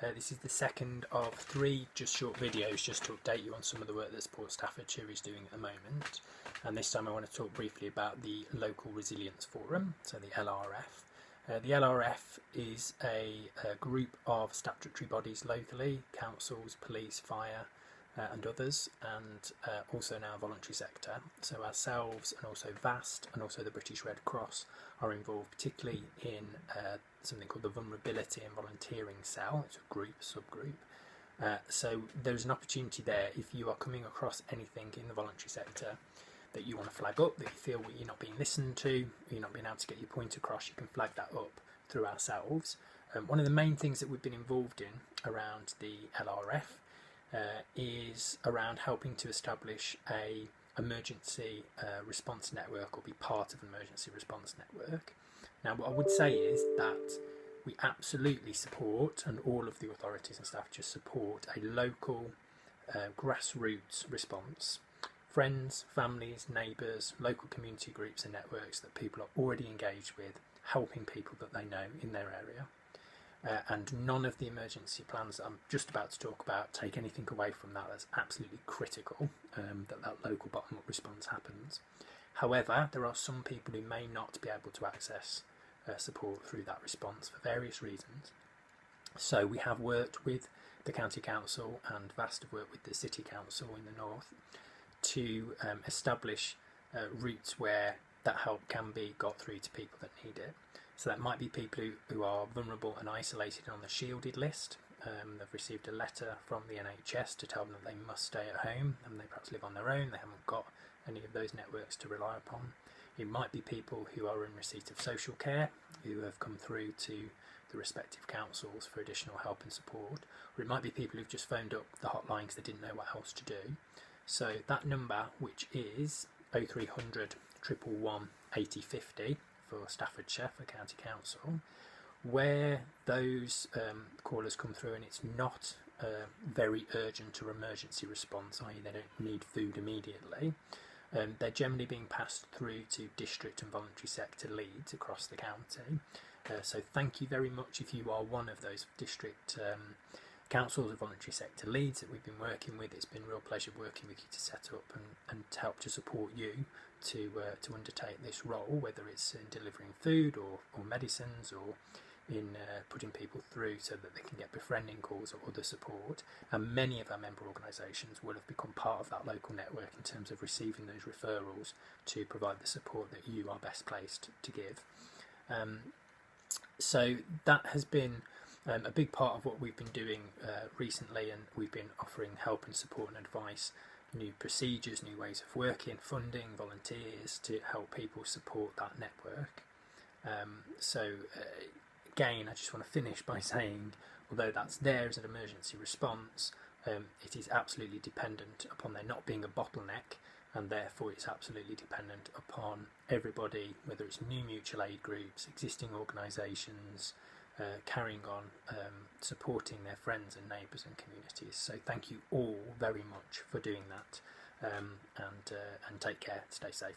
This is the second of 3 just short videos just to update you on some of the work that Support Staffordshire is doing at the moment. And this time I want to talk briefly about the Local Resilience Forum, so the LRF. The LRF is a group of statutory bodies locally, councils, police, fire and others, and also now voluntary sector. So ourselves and also VAST and also the British Red Cross are involved particularly in something called the Vulnerability and Volunteering Cell. It's a group, subgroup. So there's an opportunity there if you are coming across anything in the voluntary sector that you want to flag up, that you feel you're not being listened to, you're not being able to get your point across, you can flag that up through ourselves. One of the main things that we've been involved in around the LRF is around helping to establish a emergency response network, or be part of an emergency response network. Now what I would say is that we absolutely support, and all of the authorities and staff just support, a local grassroots response. Friends, families, neighbours, local community groups and networks that people are already engaged with, helping people that they know in their area. And none of the emergency plans that I'm just about to talk about take anything away from that. That's absolutely critical, that local bottom-up response happens. However, there are some people who may not be able to access support through that response for various reasons. So we have worked with the County Council, and VAST have worked with the City Council in the north to establish routes where that help can be got through to people that need it. So that might be people who are vulnerable and isolated on the shielded list. They've received a letter from the NHS to tell them that they must stay at home, and they perhaps live on their own, they haven't got any of those networks to rely upon. It might be people who are in receipt of social care, who have come through to the respective councils for additional help and support, or it might be people who've just phoned up the hotline because they didn't know what else to do. So that number, which is 0300 111 8050 for Staffordshire, for County Council, where those callers come through and it's not very urgent or emergency response, i.e. they don't need food immediately, they're generally being passed through to district and voluntary sector leads across the county. So thank you very much if you are one of those district councils or voluntary sector leads that we've been working with. It's been a real pleasure working with you to set up and to help to support you to undertake this role, whether it's in delivering food or medicines, or in putting people through so that they can get befriending calls or other support. And many of our member organisations will have become part of that local network in terms of receiving those referrals to provide the support that you are best placed to give. So that has been a big part of what we've been doing recently, and we've been offering help and support and advice, new procedures, new ways of working, funding, volunteers to help people support that network. Again, I just want to finish by saying, although that's there as an emergency response, it is absolutely dependent upon there not being a bottleneck, and therefore it's absolutely dependent upon everybody, whether it's new mutual aid groups, existing organisations, carrying on supporting their friends and neighbours and communities. So thank you all very much for doing that, and take care, stay safe.